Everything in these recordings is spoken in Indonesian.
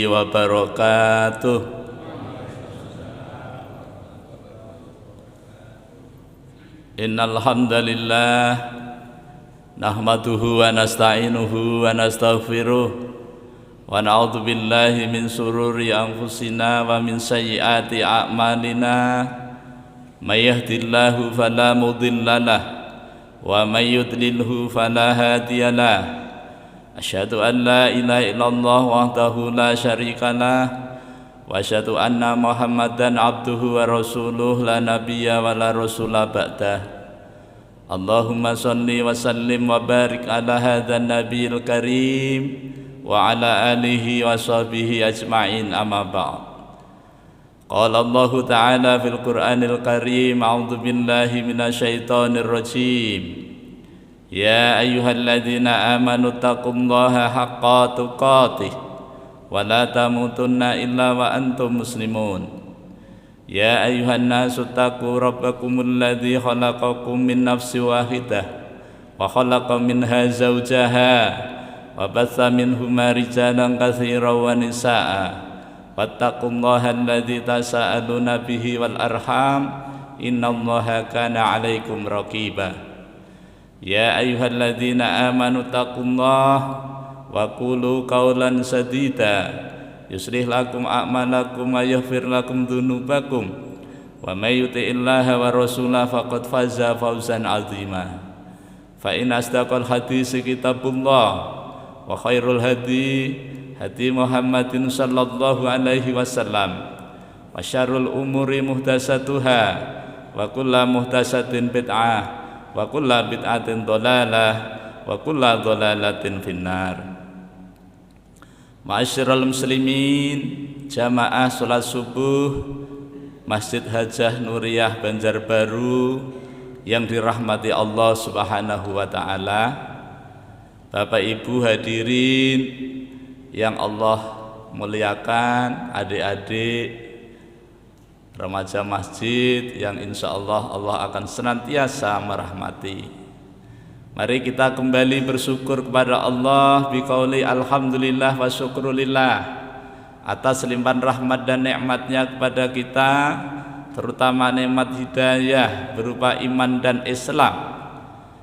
wabarakatuh. Innal hamdalillah nahmaduhu wa nasta'inuhu wa nastaghfiruh wa na'udzu billahi min sururi anfusina wa min sayyiati a'malina. May yahdihillahu fala mudhillalah wa may yudlilhu fala hadiyalah. Asyhadu an la ilaha illallah wahdahu la syarikalah wa asyhadu anna Muhammadan abduhu wa rasuluh la nabiyya wa la rasula ba'dah. Allahumma shalli wa sallim wa barik ala hadzal nabiyil karim wa ala alihi wa sahbihi ajma'in, amma ba'd. Qala Allah ta'ala fil Qur'anil karim, a'udzu billahi minasyaitonir rajim. Ya ayyuhalladzina amanu taqullaha haqqa tuqatih wa la tamutunna illa wa antum muslimun. Ya ayyuhan nasu taqu rabbakumul ladzi khalaqakum min nafsin wahidah wa khalaqa minha zawjaha wa batha minhuma rijalan katsiran wa nisaa'a wattaqullaha alladzi tasaaluna bihi wal arham innallaha kana 'alaikum raqiba. Ya ayyuhalladzina amanu taqullaha wa qulu qawlan sadida yuslih lakum a'malakum wa yaghfir lakum dzunubakum wa may yuti'illaha wa rasulahu faqad faza fawzan 'azima. Fa in asdaqal hadisi kitabullah wa khairul hadi hadi Muhammadin sallallahu alaihi wasallam wa syarrul umuri muhdatsatuha wa kullu muhdatsatin bid'ah wa kullu bid'atin dhalalah wa kullu dhalalatin finnar. Ma'asyiral muslimin, jamaah salat subuh Masjid Hajah Nuriyah Banjarbaru yang dirahmati Allah Subhanahu wa taala. Bapak Ibu hadirin yang Allah muliakan, adik-adik remaja masjid yang insya Allah akan senantiasa merahmati. Mari kita kembali bersyukur kepada Allah biqauli alhamdulillah wa syukrulillah atas limpahan rahmat dan nikmatnya kepada kita, terutama nikmat hidayah berupa iman dan Islam,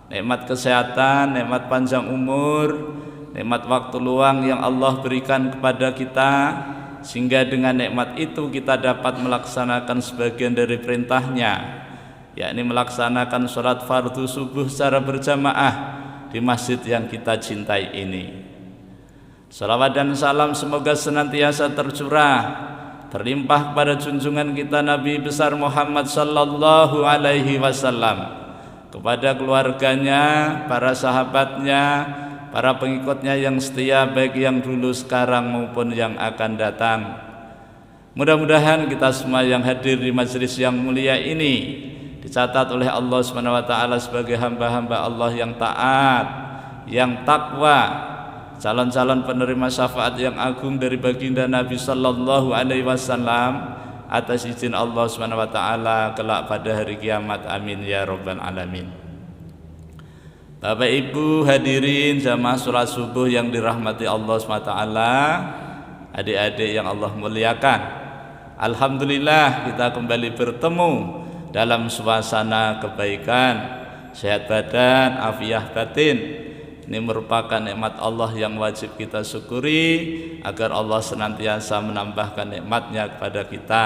nikmat kesehatan, nikmat panjang umur, nikmat waktu luang yang Allah berikan kepada kita, sehingga dengan nikmat itu kita dapat melaksanakan sebagian dari perintahnya, yakni melaksanakan sholat fardu subuh secara berjamaah di masjid yang kita cintai ini. Salawat dan salam semoga senantiasa tercurah, terlimpah kepada junjungan kita Nabi besar Muhammad sallallahu alaihi wasallam, kepada keluarganya, para sahabatnya, para pengikutnya yang setia, baik yang dulu, sekarang maupun yang akan datang. Mudah-mudahan kita semua yang hadir di majelis yang mulia ini dicatat oleh Allah SWT sebagai hamba-hamba Allah yang taat, yang takwa, calon-calon penerima syafaat yang agung dari baginda Nabi sallallahu alaihi wasallam atas izin Allah SWT kelak pada hari kiamat. Amin ya rabbal alamin. Bapak Ibu hadirin jamaah sholat subuh yang dirahmati Allah SWT, adik-adik yang Allah muliakan, alhamdulillah kita kembali bertemu dalam suasana kebaikan, sehat badan, afiah batin. Ini merupakan nikmat Allah yang wajib kita syukuri agar Allah senantiasa menambahkan nikmatnya kepada kita.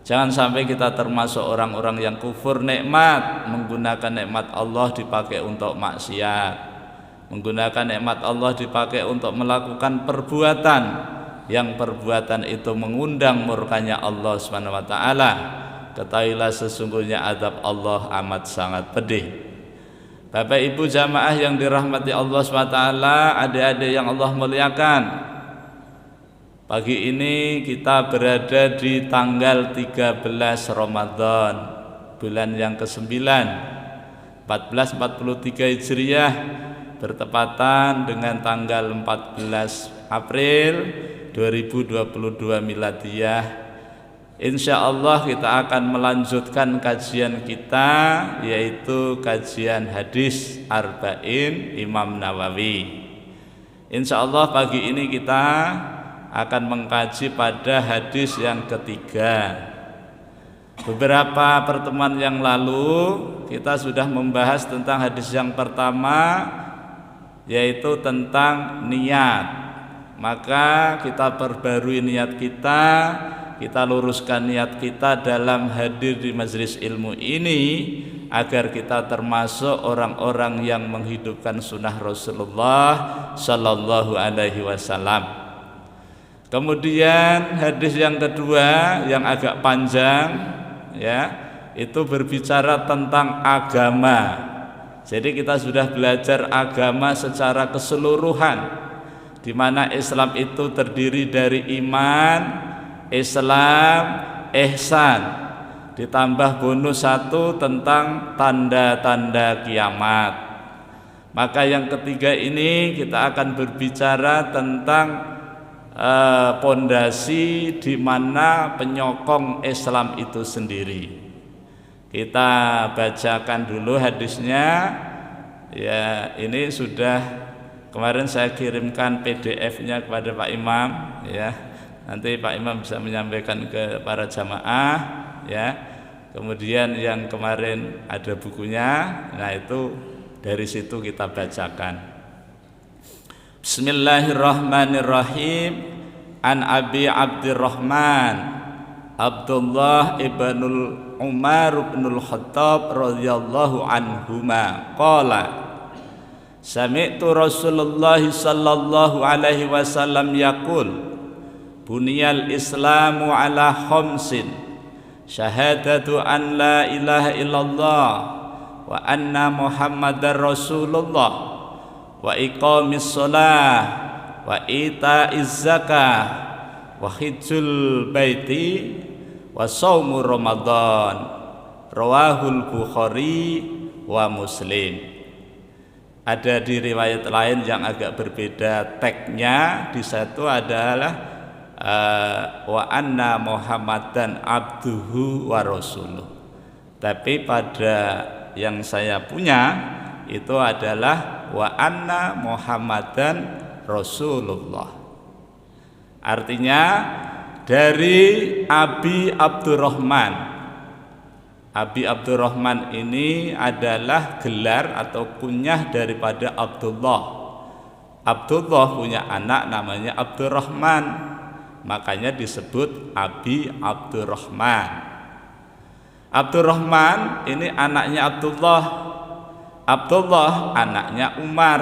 Jangan sampai kita termasuk orang-orang yang kufur nikmat, menggunakan nikmat Allah dipakai untuk maksiat, menggunakan nikmat Allah dipakai untuk melakukan perbuatan yang perbuatan itu mengundang murkanya Allah SWT. Ketahuilah sesungguhnya azab Allah amat sangat pedih. Bapak Ibu jamaah yang dirahmati Allah SWT, adik-adik yang Allah muliakan, pagi ini kita berada di tanggal 13 Ramadan, bulan yang ke-9 1443 Hijriah, bertepatan dengan tanggal 14 April 2022 Miladiyah. Insya Allah kita akan melanjutkan kajian kita, yaitu kajian hadis Arba'in Imam Nawawi. Insya Allah pagi ini kita akan mengkaji pada hadis yang ketiga. Beberapa pertemuan yang lalu kita sudah membahas tentang hadis yang pertama, yaitu tentang niat. Maka kita perbarui niat kita luruskan niat kita dalam hadir di majelis ilmu ini, agar kita termasuk orang-orang yang menghidupkan sunnah Rasulullah Sallallahu Alaihi Wasallam. Kemudian hadis yang kedua yang agak panjang, ya, itu berbicara tentang agama. Jadi kita sudah belajar agama secara keseluruhan, di mana Islam itu terdiri dari iman, Islam, ihsan, ditambah bonus satu tentang tanda-tanda kiamat. Maka yang ketiga ini kita akan berbicara tentang pondasi di mana penyokong Islam itu sendiri. Kita bacakan dulu hadisnya. Ya, ini sudah kemarin saya kirimkan PDF-nya kepada Pak Imam, ya. Nanti Pak Imam bisa menyampaikan ke para jamaah, ya. Kemudian yang kemarin ada bukunya, nah itu dari situ kita bacakan. Bismillahirrahmanirrahim. An Abi Abdurrahman Abdullah ibnul Umar ibnul Khattab radhiyallahu anhuma qala sami'tu Rasulullah sallallahu alaihi wasallam yaqul buniyal islamu ala khamsin syahadatu an la ilaha illallah wa anna muhammadar rasulullah wa iqamis shalah wa ita'iz zakah wa hijjul baiti wa shaumu ramadan rawahul Bukhari wa Muslim. Ada di riwayat lain yang agak berbeda teksnya, di satu adalah wa anna muhammadan abduhu wa rasuluh. Tapi pada yang saya punya itu adalah wa anna muhammadan Rasulullah. Artinya dari Abi Abdurrahman. Abi Abdurrahman ini adalah gelar atau kunyah daripada Abdullah. Abdullah punya anak namanya Abdurrahman, makanya disebut Abi Abdurrahman. Abdurrahman ini anaknya Abdullah. Abdullah anaknya Umar.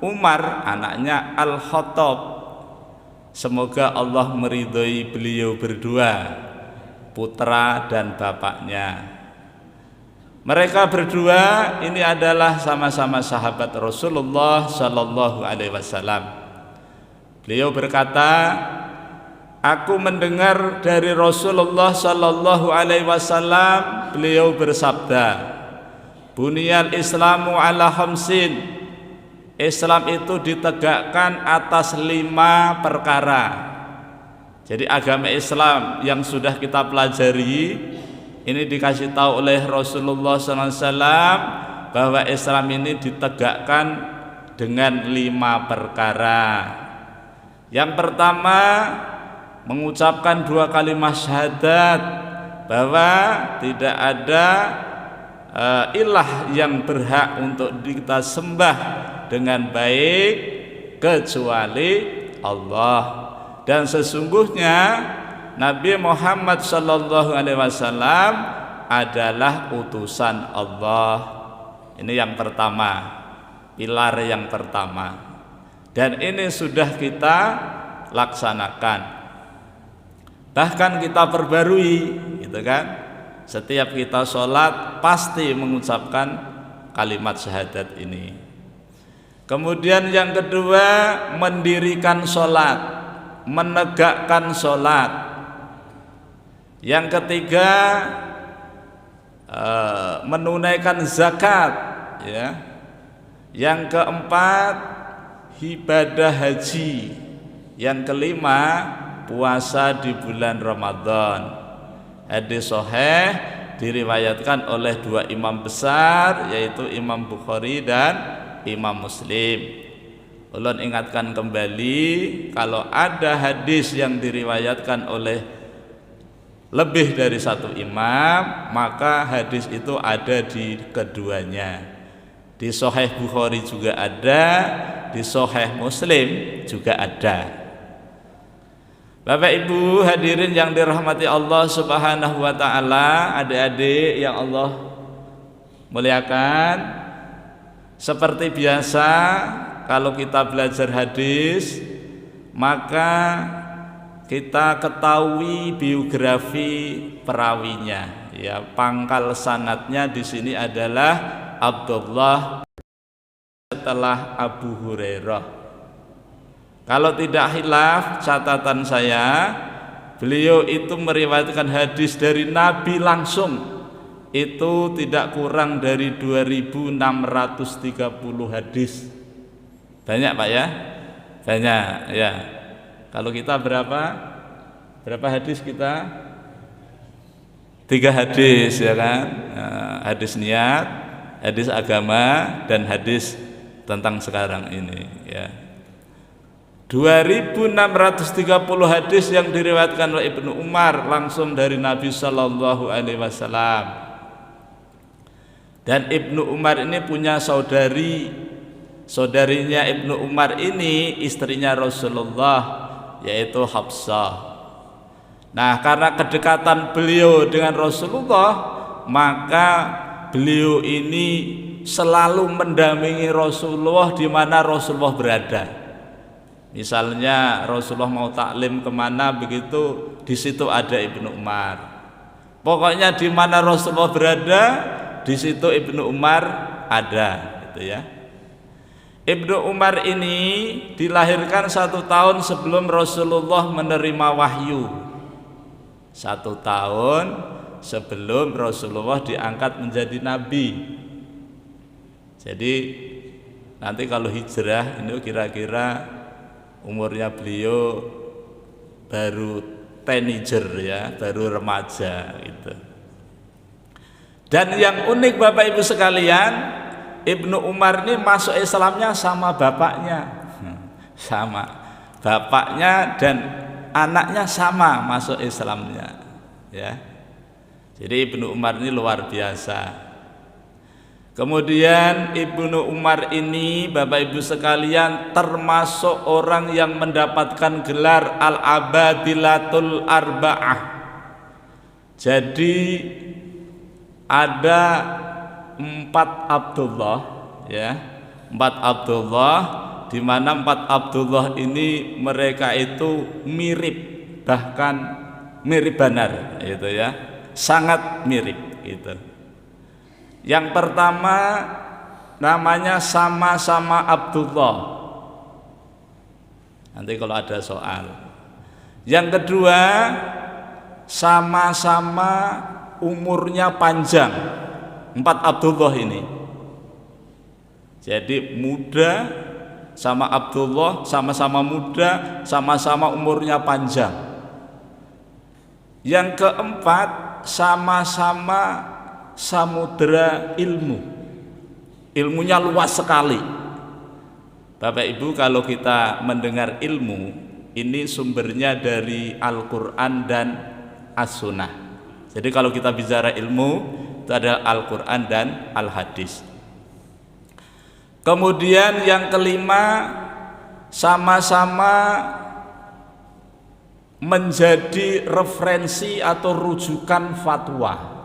Umar anaknya Al-Khattab. Semoga Allah meridhoi beliau berdua, putra dan bapaknya. Mereka berdua ini adalah sama-sama sahabat Rasulullah Sallallahu Alaihi Wasallam. Beliau berkata, aku mendengar dari Rasulullah Sallallahu Alaihi Wasallam, beliau bersabda, buniyal islamu ala khamsin. Islam itu ditegakkan atas 5 perkara. Jadi agama Islam yang sudah kita pelajari ini dikasih tahu oleh Rasulullah SAW bahwa Islam ini ditegakkan dengan 5 perkara. Yang pertama, mengucapkan 2 kalimat syahadat bahwa tidak ada ilah yang berhak untuk kita sembah dengan baik kecuali Allah, dan sesungguhnya Nabi Muhammad sallallahu alaihi wasallam adalah utusan Allah. Ini yang pertama, pilar yang pertama, dan ini sudah kita laksanakan, bahkan kita perbarui, gitu kan. Setiap kita sholat pasti mengucapkan kalimat syahadat ini. Kemudian yang kedua, mendirikan sholat, menegakkan sholat. Yang ketiga, menunaikan zakat, ya. Yang keempat, ibadah haji. Yang kelima, puasa di bulan Ramadan. Hadis sahih diriwayatkan oleh 2 imam besar, yaitu Imam Bukhari dan Imam Muslim. Ulun ingatkan kembali, kalau ada hadis yang diriwayatkan oleh lebih dari satu imam, maka hadis itu ada di keduanya. Di Sahih Bukhari juga ada, di Sahih Muslim juga ada. Bapak Ibu hadirin yang dirahmati Allah Subhanahu wa taala, adik-adik yang Allah muliakan, seperti biasa kalau kita belajar hadis, maka kita ketahui biografi perawinya. Ya, pangkal sanadnya di sini adalah Abdullah setelah Abu Hurairah. Kalau tidak khilaf catatan saya, beliau itu meriwayatkan hadis dari Nabi langsung. Itu tidak kurang dari 2630 hadis. Banyak Pak ya? Banyak ya. Kalau kita berapa hadis kita? 3 hadis ya kan? Hadis niat, hadis agama, dan hadis tentang sekarang ini ya. 2630 hadis yang diriwayatkan oleh Ibnu Umar langsung dari Nabi Shallallahu Alaihi Wasallam. Dan Ibnu Umar ini punya saudarinya Ibnu Umar ini istrinya Rasulullah, yaitu Hafsah. Nah, karena kedekatan beliau dengan Rasulullah, maka beliau ini selalu mendampingi Rasulullah di mana Rasulullah berada. Misalnya Rasulullah mau taklim kemana begitu, di situ ada Ibnu Umar. Pokoknya di mana Rasulullah berada, di situ Ibnu Umar ada, gitu ya. Ibnu Umar ini dilahirkan 1 tahun sebelum Rasulullah menerima wahyu. 1 tahun sebelum Rasulullah diangkat menjadi nabi. Jadi nanti kalau hijrah ini kira-kira umurnya beliau baru teenager ya, baru remaja gitu. Dan yang unik Bapak Ibu sekalian, Ibnu Umar ini masuk Islamnya sama bapaknya, sama bapaknya, dan anaknya sama masuk Islamnya ya. Jadi Ibnu Umar ini luar biasa. Kemudian Ibnu Umar ini Bapak Ibu sekalian termasuk orang yang mendapatkan gelar Al-Abadilatul Arba'ah. Jadi ada 4 Abdullah ya, 4 Abdullah, di mana 4 Abdullah ini mereka itu mirip, bahkan mirip benar gitu ya, sangat mirip gitu. Yang pertama namanya sama-sama Abdullah, nanti kalau ada soal. Yang kedua sama-sama umurnya panjang, 4 Abdullah ini. Jadi muda sama Abdullah, sama-sama muda, sama-sama umurnya panjang. Yang keempat sama-sama samudera ilmu, ilmunya luas sekali. Bapak Ibu, kalau kita mendengar ilmu ini sumbernya dari Al-Quran dan As-Sunnah. Jadi kalau kita bicara ilmu itu adalah Al-Quran dan Al-Hadis. Kemudian yang kelima sama-sama menjadi referensi atau rujukan fatwa.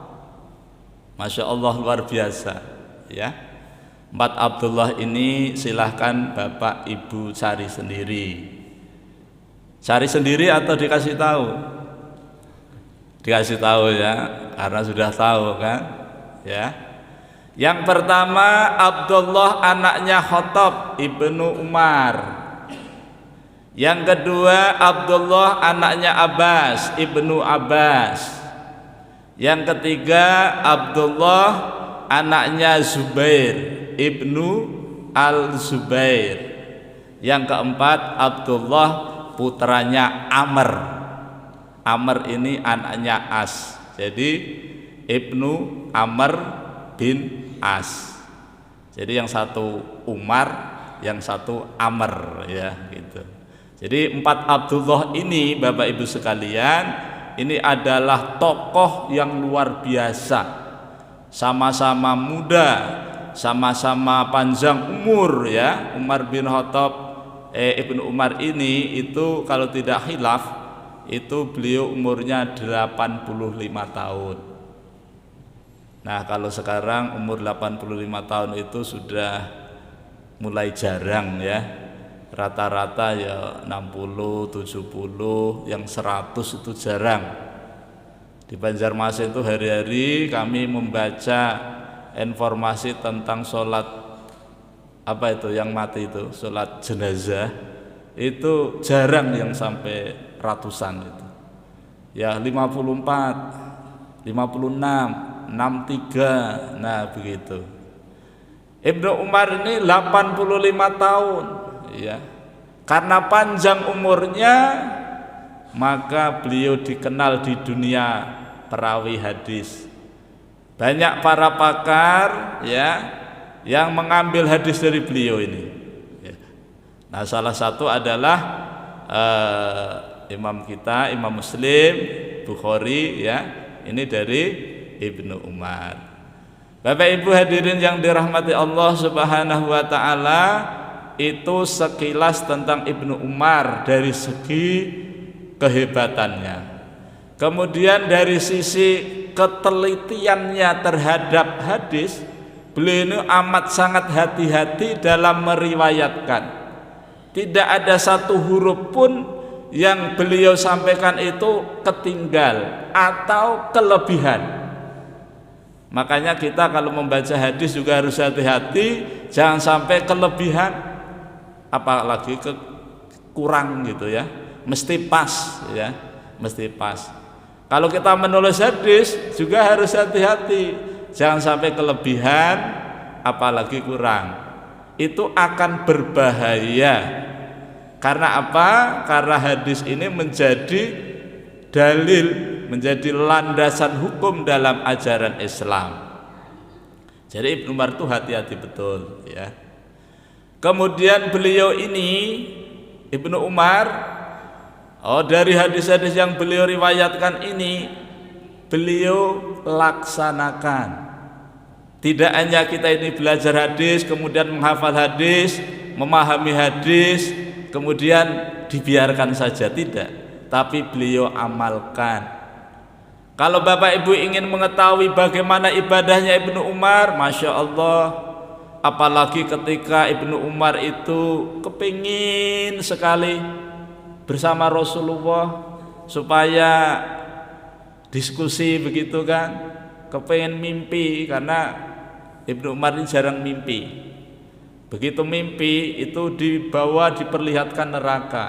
Masya Allah, luar biasa ya. 4 Abdullah ini silahkan Bapak Ibu cari sendiri. Cari sendiri atau dikasih tahu? Dikasih tahu ya, karena sudah tahu kan ya. Yang pertama Abdullah anaknya Khattab ibnu Umar. Yang kedua Abdullah anaknya Abbas ibnu Abbas. Yang ketiga Abdullah anaknya Zubair ibnu Al-Zubair. Yang keempat Abdullah putranya Amr. Amr ini anaknya As. Jadi Ibnu Amr bin As. Jadi yang satu Umar, yang satu Amr, ya gitu. Jadi 4 Abdullah ini Bapak Ibu sekalian, ini adalah tokoh yang luar biasa, sama-sama muda, sama-sama panjang umur, ya. Umar bin Khattab, Ibnu Umar ini itu kalau tidak khilaf itu beliau umurnya 85 tahun. Nah kalau sekarang umur 85 tahun itu sudah mulai jarang, ya. Rata-rata ya 60, 70, yang 100 itu jarang. Di Banjarmasin itu hari-hari kami membaca informasi tentang sholat apa itu yang mati itu, sholat jenazah itu jarang yang sampai ratusan itu. Ya 54, 56, 63, nah begitu. Ibnu Umar ini 85 tahun, ya. Karena panjang umurnya maka beliau dikenal di dunia perawi hadis. Banyak para pakar, ya, yang mengambil hadis dari beliau ini, ya. Nah salah satu adalah imam kita, Imam Muslim, Bukhari, ya, ini dari Ibnu Umar. Bapak Ibu hadirin yang dirahmati Allah Subhanahu wa taala, itu sekilas tentang Ibnu Umar dari segi kehebatannya. Kemudian dari sisi ketelitiannya terhadap hadis, beliau ini amat sangat hati-hati dalam meriwayatkan. Tidak ada satu huruf pun yang beliau sampaikan itu ketinggal atau kelebihan. Makanya kita kalau membaca hadis juga harus hati-hati, jangan sampai kelebihan, apalagi kurang gitu, ya. Mesti pas, ya, mesti pas. Kalau kita menulis hadis juga harus hati-hati, jangan sampai kelebihan apalagi kurang. Itu akan berbahaya. Karena apa? Karena hadis ini menjadi dalil, menjadi landasan hukum dalam ajaran Islam. Jadi Ibnu Umar itu hati-hati betul, ya. Kemudian beliau ini Ibnu Umar, dari hadis-hadis yang beliau riwayatkan ini beliau laksanakan. Tidak hanya kita ini belajar hadis, kemudian menghafal hadis, memahami hadis, kemudian dibiarkan saja, tidak, tapi beliau amalkan. Kalau Bapak Ibu ingin mengetahui bagaimana ibadahnya Ibnu Umar, Masya Allah, apalagi ketika Ibnu Umar itu kepingin sekali bersama Rasulullah supaya diskusi begitu kan, kepingin mimpi, karena Ibnu Umar ini jarang mimpi. Begitu mimpi itu dibawa diperlihatkan neraka,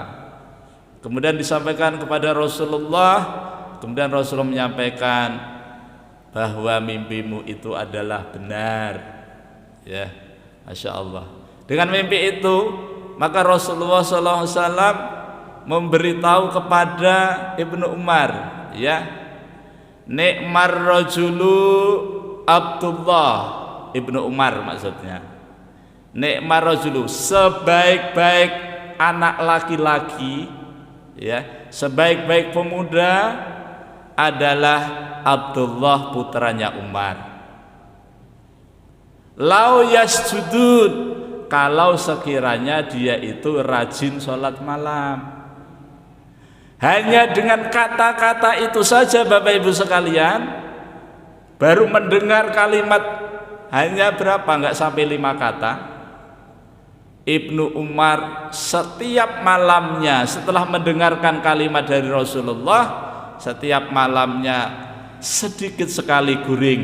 kemudian disampaikan kepada Rasulullah, kemudian Rasulullah menyampaikan bahwa mimpimu itu adalah benar, ya. Masya Allah. Dengan mimpi itu maka Rasulullah SAW memberitahu kepada Ibnu Umar, ya, nikmar rajulu Abdullah, Ibnu Umar maksudnya, nikmar rajulu, sebaik-baik anak laki-laki, ya, sebaik-baik pemuda adalah Abdullah putranya Umar. Lau yasjudun, kalau sekiranya dia itu rajin sholat malam. Hanya dengan kata-kata itu saja Bapak Ibu sekalian, baru mendengar kalimat hanya berapa, nggak sampai 5 kata, Ibnu Umar setiap malamnya setelah mendengarkan kalimat dari Rasulullah, setiap malamnya sedikit sekali guring,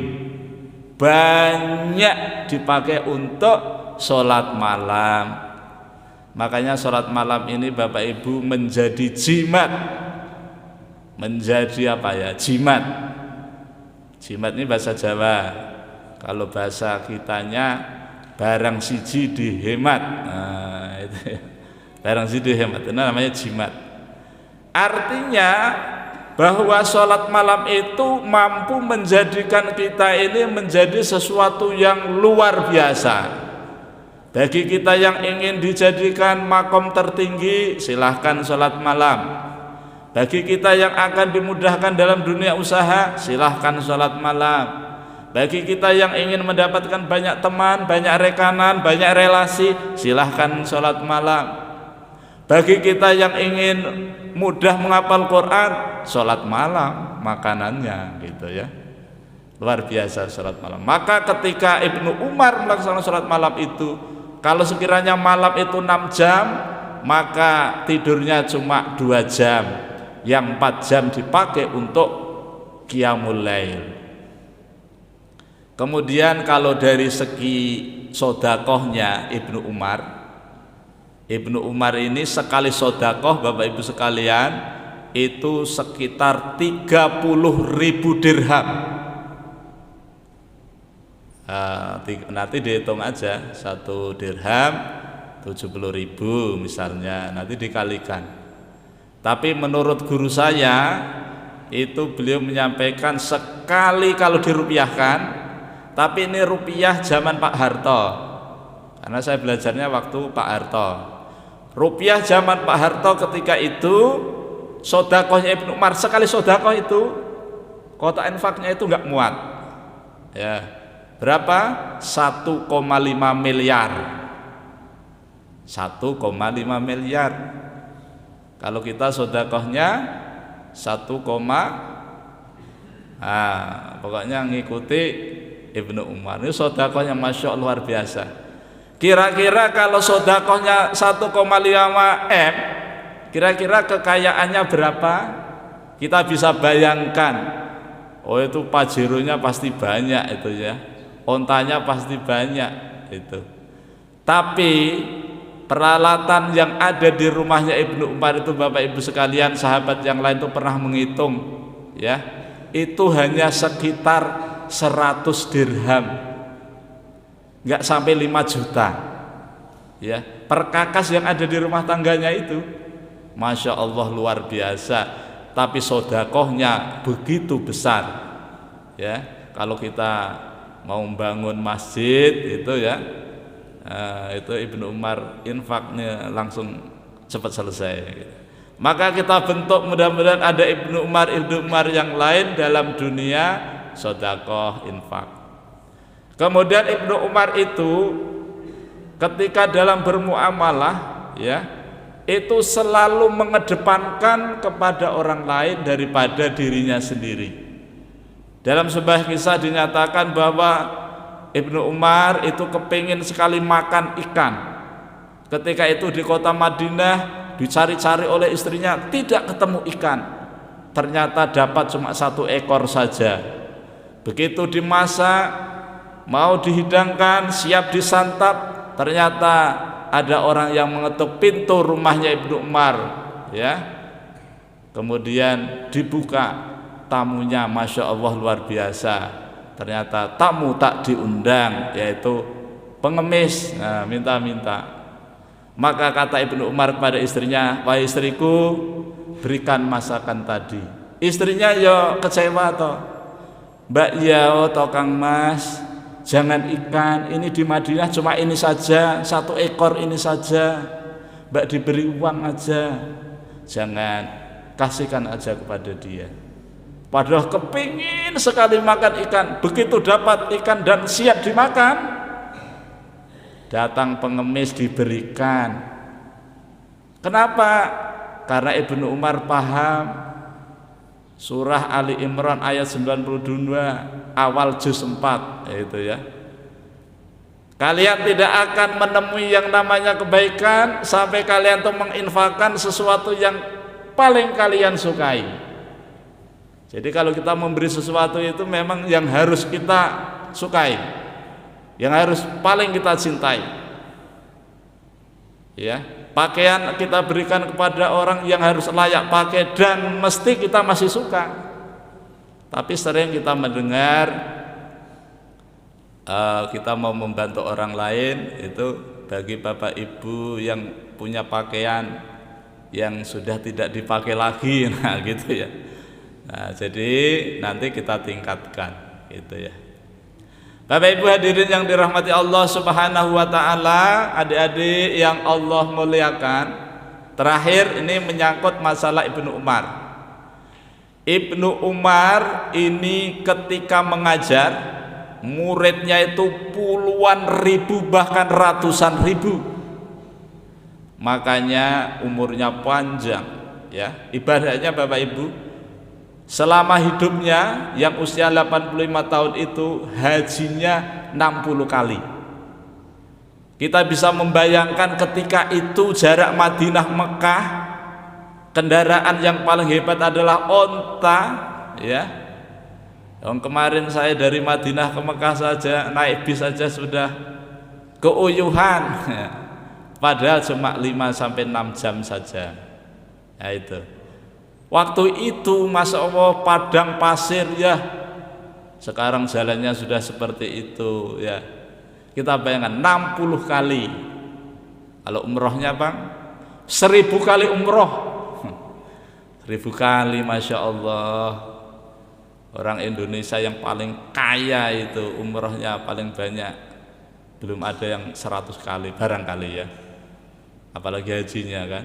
banyak dipakai untuk sholat malam. Makanya sholat malam ini Bapak Ibu menjadi jimat, menjadi apa ya, jimat. Jimat ini bahasa Jawa, kalau bahasa kitanya barang siji dihemat. Nah, itu barang siji dihemat, itu namanya jimat. Artinya bahwa sholat malam itu mampu menjadikan kita ini menjadi sesuatu yang luar biasa. Bagi kita yang ingin dijadikan makom tertinggi, silahkan sholat malam. Bagi kita yang akan dimudahkan dalam dunia usaha, silahkan sholat malam. Bagi kita yang ingin mendapatkan banyak teman, banyak rekanan, banyak relasi, silahkan sholat malam. Bagi kita yang ingin mudah menghafal Quran, sholat malam makanannya, gitu ya. Luar biasa sholat malam. Maka ketika Ibnu Umar melaksanakan sholat malam itu, kalau sekiranya malam itu 6 jam, maka tidurnya cuma 2 jam, yang 4 jam dipakai untuk qiyamul lail. Kemudian kalau dari segi sodakohnya Ibnu Umar ini sekali sodakoh, Bapak Ibu sekalian, itu sekitar 30.000 dirham. Nanti dihitung aja, 1 dirham 70.000 misalnya, nanti dikalikan. Tapi menurut guru saya itu beliau menyampaikan sekali kalau dirupiahkan, tapi ini rupiah zaman Pak Harto, karena saya belajarnya waktu Pak Harto. Rupiah zaman Pak Harto ketika itu, sodakohnya Ibnu Umar sekali sodakoh itu kota infaknya itu nggak muat, ya. Berapa? 1,5 miliar. 1,5 miliar. Kalau kita sodakohnya 1, pokoknya ngikuti Ibnu Umar. Ini sodakohnya Masya Allah luar biasa. Kira-kira kalau sodakohnya 1,5 M, kira-kira kekayaannya berapa? Kita bisa bayangkan. Oh, itu pajeronya pasti banyak itu ya. Ontanya pasti banyak itu. Tapi peralatan yang ada di rumahnya Ibnu Umar itu, Bapak Ibu sekalian, sahabat yang lain itu pernah menghitung, ya, itu hanya sekitar 100 dirham, nggak sampai 5 juta, ya. Perkakas yang ada di rumah tangganya itu, Masya Allah luar biasa. Tapi sodakohnya begitu besar, ya. Kalau kita mau membangun masjid itu ya, itu Ibnu Umar infaknya langsung cepat selesai. Maka kita bentuk, mudah-mudahan ada Ibnu Umar yang lain dalam dunia sodakoh infak. Kemudian Ibnu Umar itu ketika dalam bermuamalah, ya, itu selalu mengedepankan kepada orang lain daripada dirinya sendiri. Dalam sebuah kisah dinyatakan bahwa Ibnu Umar itu kepingin sekali makan ikan. Ketika itu di kota Madinah dicari-cari oleh istrinya, tidak ketemu ikan. Ternyata dapat cuma 1 ekor saja. Begitu dimasak, mau dihidangkan, siap disantap, ternyata ada orang yang mengetuk pintu rumahnya Ibnu Umar, ya. Kemudian dibuka, tamunya Masya Allah luar biasa. Ternyata tamu tak diundang, yaitu pengemis. Nah, minta-minta. Maka kata Ibnu Umar kepada istrinya, wahai istriku, berikan masakan tadi. Istrinya ya kecewa toh. Mbak ya toh Kang Mas, jangan ikan, ini di Madinah cuma ini saja, 1 ekor ini saja. Mbak diberi uang aja, jangan, kasihkan aja kepada dia. Padahal kepingin sekali makan ikan. Begitu dapat ikan dan siap dimakan, datang pengemis diberikan. Kenapa? Karena Ibnu Umar paham surah Ali Imran ayat 92 awal juz 4, itu ya. Kalian tidak akan menemui yang namanya kebaikan sampai kalian tuh menginfakkan sesuatu yang paling kalian sukai. Jadi kalau kita memberi sesuatu itu memang yang harus kita sukai, yang harus paling kita cintai, ya. Pakaian kita berikan kepada orang yang harus layak pakai dan mesti kita masih suka. Tapi sering kita mendengar kita mau membantu orang lain itu bagi Bapak Ibu yang punya pakaian yang sudah tidak dipakai lagi, nah gitu ya. Nah, jadi nanti kita tingkatkan gitu ya. Bapak Ibu hadirin yang dirahmati Allah Subhanahu wa taala, adik-adik yang Allah muliakan. Terakhir ini menyangkut masalah Ibnu Umar. Ibnu Umar ini ketika mengajar, muridnya itu puluhan ribu bahkan ratusan ribu. Makanya umurnya panjang, ya. Ibaratnya Bapak Ibu, selama hidupnya yang usia 85 tahun itu hajinya 60 kali. Kita bisa membayangkan ketika itu jarak Madinah Mekah, kendaraan yang paling hebat adalah onta, ya. Yang kemarin saya dari Madinah ke Mekah saja naik bis saja sudah keuyuhan, padahal cuma 5-6 jam saja. Ya itu. Waktu itu Masya Allah padang pasir, ya. Sekarang jalannya sudah seperti itu, ya. Kita bayangkan 60 kali. Kalau umrohnya Bang 1000 kali umroh. 1000 kali, Masya Allah. Orang Indonesia yang paling kaya itu umrohnya paling banyak, belum ada yang 100 kali barangkali, ya. Apalagi hajinya kan.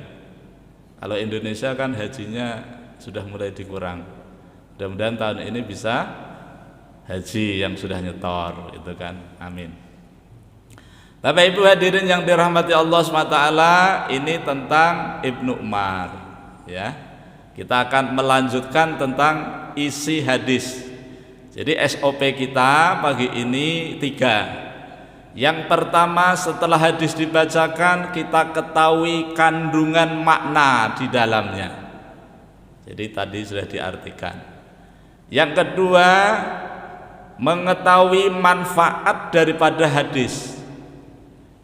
Kalau Indonesia kan hajinya sudah mulai dikurang. Mudah-mudahan tahun ini bisa haji yang sudah nyetor, itu kan. Amin. Bapak Ibu hadirin yang dirahmati Allah SWT, ini tentang Ibnu Umar, ya. Kita akan melanjutkan tentang isi hadis. Jadi SOP kita pagi ini 3. Yang pertama, setelah hadis dibacakan kita ketahui kandungan makna di dalamnya. Jadi tadi sudah diartikan. Yang kedua, mengetahui manfaat daripada hadis.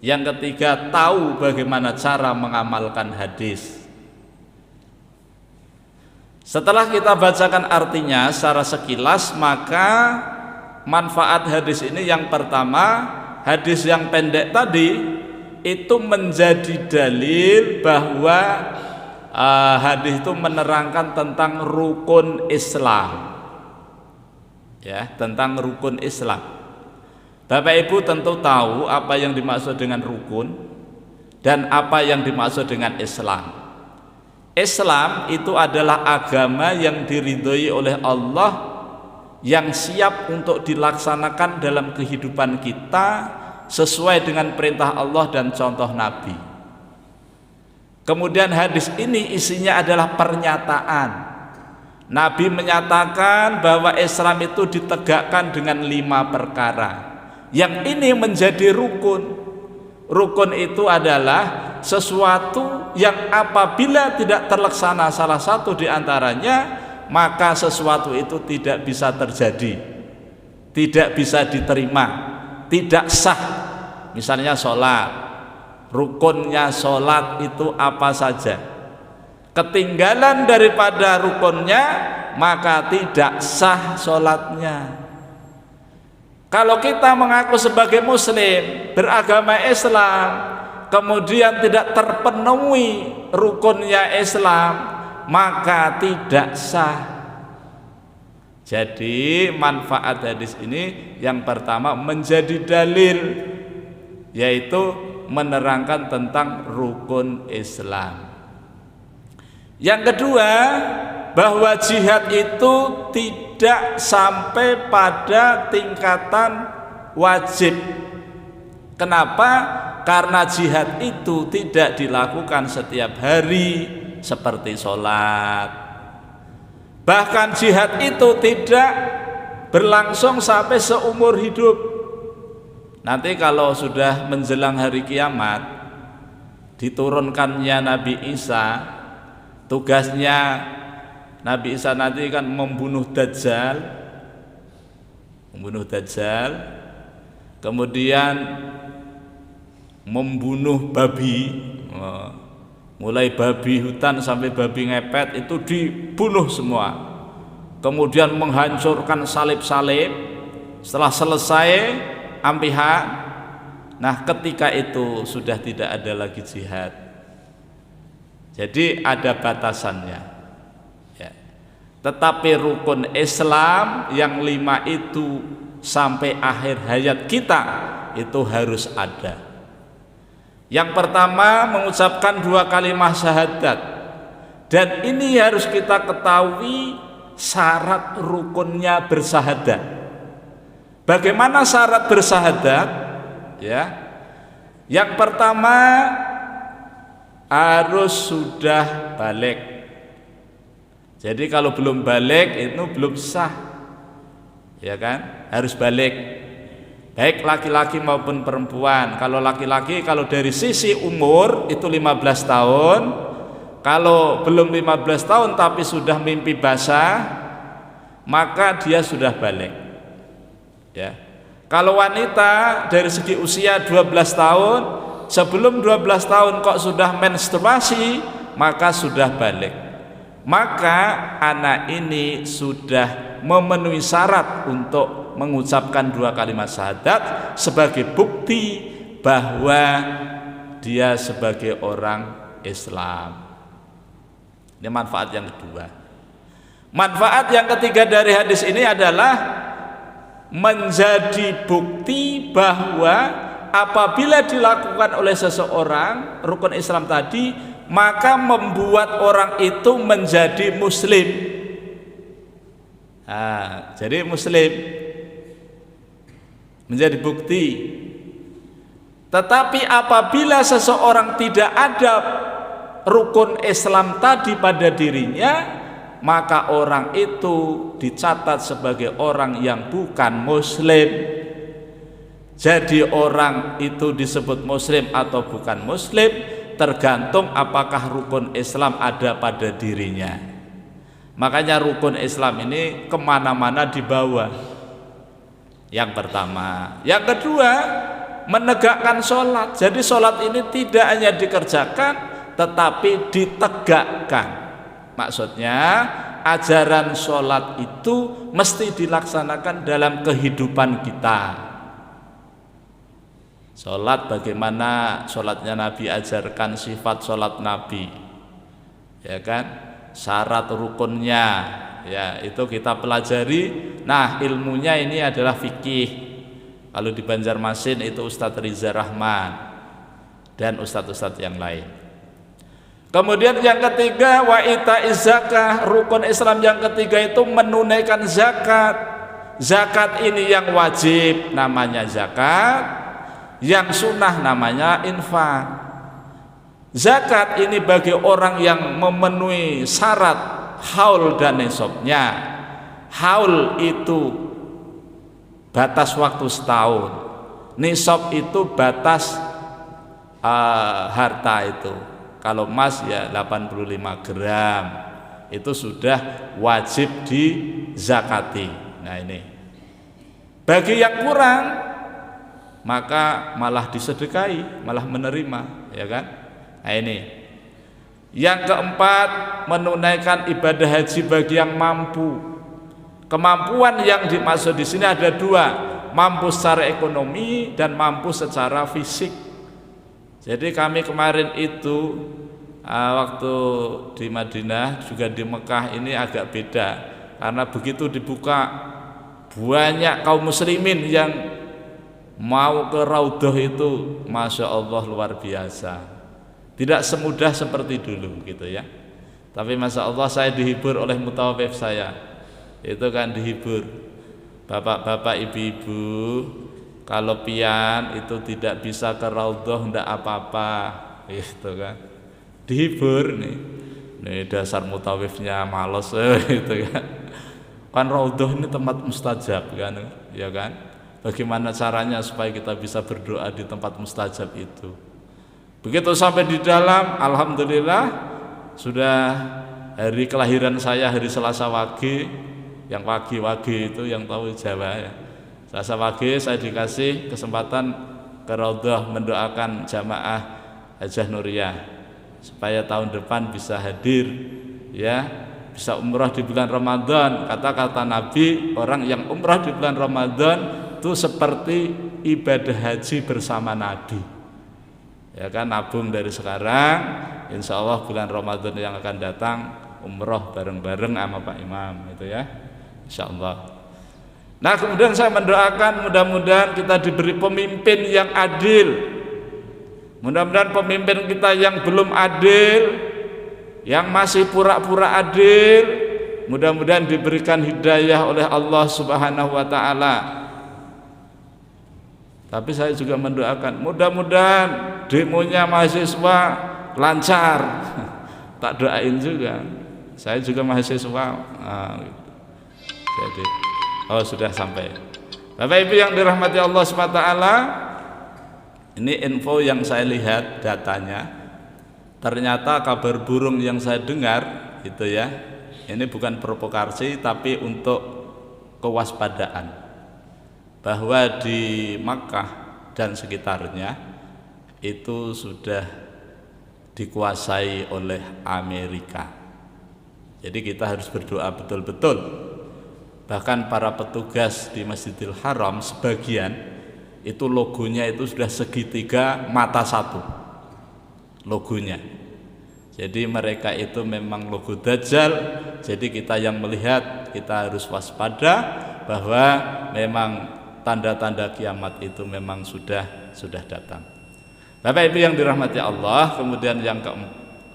Yang ketiga, tahu bagaimana cara mengamalkan hadis. Setelah kita bacakan artinya secara sekilas, maka manfaat hadis ini yang pertama, hadis yang pendek tadi itu menjadi dalil bahwa hadis itu menerangkan tentang rukun Islam, ya, tentang rukun Islam. Bapak Ibu tentu tahu apa yang dimaksud dengan rukun dan apa yang dimaksud dengan Islam. Islam itu adalah agama yang diridhoi oleh Allah, yang siap untuk dilaksanakan dalam kehidupan kita sesuai dengan perintah Allah dan contoh Nabi. Kemudian hadis ini isinya adalah pernyataan. Nabi menyatakan bahwa Islam itu ditegakkan dengan 5 perkara. Yang ini menjadi rukun. Rukun itu adalah sesuatu yang apabila tidak terlaksana salah satu di antaranya, maka sesuatu itu tidak bisa terjadi, tidak bisa diterima, tidak sah. Misalnya sholat, rukunnya sholat itu apa saja, ketinggalan daripada rukunnya maka tidak sah sholatnya. Kalau kita mengaku sebagai muslim, beragama Islam, kemudian tidak terpenuhi rukunnya Islam, maka tidak sah. Jadi manfaat hadis ini yang pertama menjadi dalil, yaitu menerangkan tentang rukun Islam. Yang kedua, bahwa jihad itu tidak sampai pada tingkatan wajib. Kenapa? Karena jihad itu tidak dilakukan setiap hari seperti sholat. Bahkan jihad itu tidak berlangsung sampai seumur hidup. Nanti kalau sudah menjelang hari kiamat, diturunkannya Nabi Isa, tugasnya Nabi Isa nanti kan membunuh Dajjal, kemudian membunuh babi, mulai babi hutan sampai babi ngepet itu dibunuh semua. Kemudian menghancurkan salib-salib. Setelah selesai ampihan, nah ketika itu sudah tidak ada lagi jihad. Jadi ada batasannya. Tetapi rukun Islam yang 5 itu sampai akhir hayat kita itu harus ada. Yang pertama mengucapkan 2 kalimat syahadat, dan ini harus kita ketahui syarat rukunnya bersahadat. Bagaimana syarat bersahadat? Ya, yang pertama harus sudah balik. Jadi kalau belum balik itu belum sah, ya kan? Harus balik, baik laki-laki maupun perempuan. Kalau laki-laki, kalau dari sisi umur itu 15 tahun. Kalau belum 15 tahun tapi sudah mimpi basah, maka dia sudah balik. Ya. Kalau wanita dari segi usia 12 tahun, sebelum 12 tahun kok sudah menstruasi, maka sudah balik. Maka anak ini sudah memenuhi syarat untuk mengucapkan 2 kalimat syahadat sebagai bukti bahwa dia sebagai orang Islam. Ini manfaat yang kedua. Manfaat yang ketiga dari hadis ini adalah menjadi bukti bahwa apabila dilakukan oleh seseorang rukun Islam tadi, maka membuat orang itu menjadi muslim. Jadi muslim menjadi bukti. Tetapi apabila seseorang tidak ada rukun Islam tadi pada dirinya, maka orang itu dicatat sebagai orang yang bukan muslim. Jadi orang itu disebut muslim atau bukan muslim tergantung apakah rukun Islam ada pada dirinya. Makanya rukun Islam ini kemana-mana dibawa. Yang pertama. Yang kedua, menegakkan sholat. Jadi sholat ini tidak hanya dikerjakan tetapi ditegakkan. Maksudnya ajaran sholat itu mesti dilaksanakan dalam kehidupan kita. Sholat, bagaimana sholatnya Nabi ajarkan, sifat sholat Nabi, ya kan, syarat rukunnya, ya itu kita pelajari. Nah, ilmunya ini adalah fikih. Kalau di Banjarmasin itu Ustadz Riza Rahman dan ustadz-ustadz yang lain. Kemudian yang ketiga, wa ita'iz zakah, rukun Islam yang ketiga itu menunaikan zakat. Zakat ini yang wajib namanya zakat, yang sunnah namanya infak. Zakat ini bagi orang yang memenuhi syarat haul dan nisabnya. Haul itu batas waktu setahun, nisab itu batas harta itu. Kalau emas ya 85 gram itu sudah wajib dizakati. Nah ini, bagi yang kurang maka malah disedekahi, malah menerima, ya kan? Nah ini. Yang keempat, menunaikan ibadah haji bagi yang mampu. Kemampuan yang dimaksud di sini ada 2, mampu secara ekonomi dan mampu secara fisik. Jadi kami kemarin itu waktu di Madinah juga di Mekah ini agak beda, karena begitu dibuka banyak kaum muslimin yang mau ke Raudhah itu, Masya Allah luar biasa. Tidak semudah seperti dulu gitu ya. Tapi Masya Allah saya dihibur oleh mutawafif saya. Itu kan dihibur. Bapak-bapak, ibu-ibu, kalau pian itu tidak bisa ke Raudhah ndak apa-apa, gitu kan. Dihibur nih. Nih dasar mutawifnya males gitu kan. Kan Raudhah ini tempat mustajab kan, ya kan? Bagaimana caranya supaya kita bisa berdoa di tempat mustajab itu? Begitu sampai di dalam, alhamdulillah sudah hari kelahiran saya hari Selasa Wage, yang wage-wage itu yang tahu Jawa ya. Selasa Wage saya dikasih kesempatan ke Raudhah mendoakan jamaah Hajah Nuriyah supaya tahun depan bisa hadir, ya, bisa umrah di bulan Ramadan. Kata-kata Nabi, orang yang umrah di bulan Ramadan itu seperti ibadah haji bersama Nabi, ya kan, nabung dari sekarang, insya Allah bulan Ramadan yang akan datang umrah bareng-bareng sama Pak Imam itu ya, insya Allah. Nah, kemudian saya mendoakan mudah-mudahan kita diberi pemimpin yang adil. Mudah-mudahan pemimpin kita yang belum adil, yang masih pura-pura adil, mudah-mudahan diberikan hidayah oleh Allah Subhanahu wa taala. Tapi saya juga mendoakan mudah-mudahan demonya mahasiswa lancar. Tak doain juga. Saya juga mahasiswa. Gitu. Jadi, sudah sampai. Bapak Ibu yang dirahmati Allah SWT, ini info yang saya lihat datanya. Ternyata kabar burung yang saya dengar itu ya, ini bukan provokasi tapi untuk kewaspadaan. Bahwa di Makkah dan sekitarnya itu sudah dikuasai oleh Amerika. Jadi kita harus berdoa betul-betul. Bahkan para petugas di Masjidil Haram sebagian itu logonya itu sudah segitiga mata satu logonya. Jadi mereka itu memang logo Dajjal. Jadi kita yang melihat kita harus waspada bahwa memang tanda-tanda kiamat itu memang sudah datang. Bapak Ibu yang dirahmati Allah, kemudian yang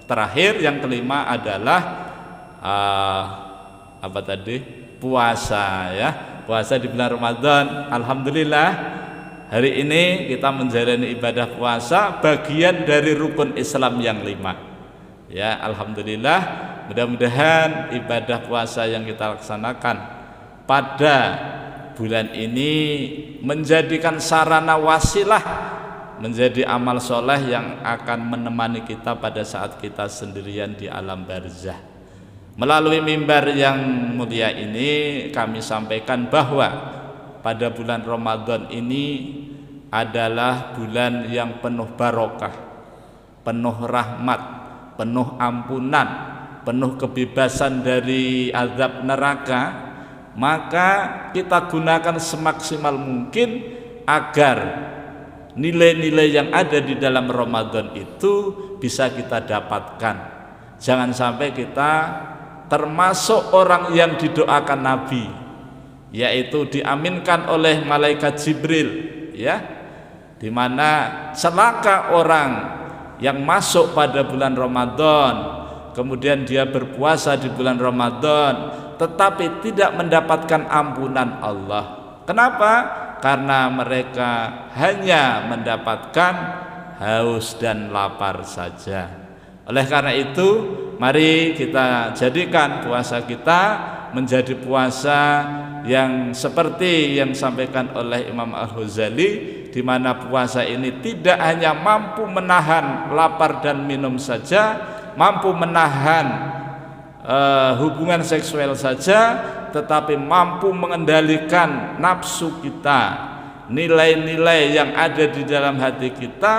terakhir, yang kelima adalah puasa ya. Puasa di bulan Ramadan. Alhamdulillah hari ini kita menjalani ibadah puasa, bagian dari rukun Islam yang 5. Ya, alhamdulillah, mudah-mudahan ibadah puasa yang kita laksanakan pada bulan ini menjadikan sarana wasilah menjadi amal soleh yang akan menemani kita pada saat kita sendirian di alam barzah. Melalui mimbar yang mulia ini kami sampaikan bahwa pada bulan Ramadan ini adalah bulan yang penuh barokah, penuh rahmat, penuh ampunan, penuh kebebasan dari azab neraka. Maka kita gunakan semaksimal mungkin agar nilai-nilai yang ada di dalam Ramadan itu bisa kita dapatkan. Jangan sampai kita termasuk orang yang didoakan Nabi, yaitu diaminkan oleh malaikat Jibril, ya, dimana celaka orang yang masuk pada bulan Ramadan, kemudian dia berpuasa di bulan Ramadan tetapi tidak mendapatkan ampunan Allah. Kenapa? Karena mereka hanya mendapatkan haus dan lapar saja. Oleh karena itu, mari kita jadikan puasa kita menjadi puasa yang seperti yang disampaikan oleh Imam Al-Ghazali, di mana puasa ini tidak hanya mampu menahan lapar dan minum saja, mampu menahan hubungan seksual saja, tetapi mampu mengendalikan nafsu kita, nilai-nilai yang ada di dalam hati kita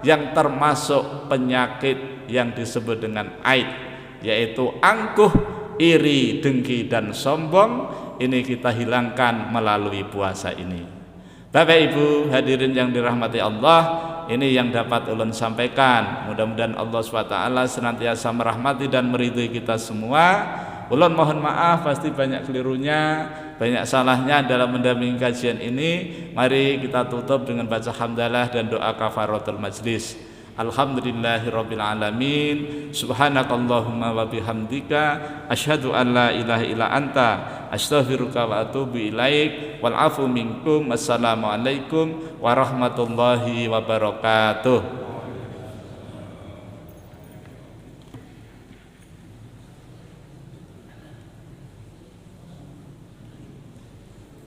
yang termasuk penyakit yang disebut dengan aid, yaitu angkuh, iri, dengki, dan sombong. Ini kita hilangkan melalui puasa ini. Bapak Ibu hadirin yang dirahmati Allah, ini yang dapat ulun sampaikan. Mudah-mudahan Allah SWT senantiasa merahmati dan meridhai kita semua. Ulun mohon maaf pasti banyak kelirunya, banyak salahnya dalam mendampingi kajian ini. Mari kita tutup dengan baca hamdalah dan doa kafaratul majlis. Alhamdulillahirabbil alamin. Subhanakallahumma wa bihamdika asyhadu an la ilaha illa anta astaghfiruka wa atubu ilaik. Wal afu minkum. Assalamualaikum warahmatullahi wabarakatuh.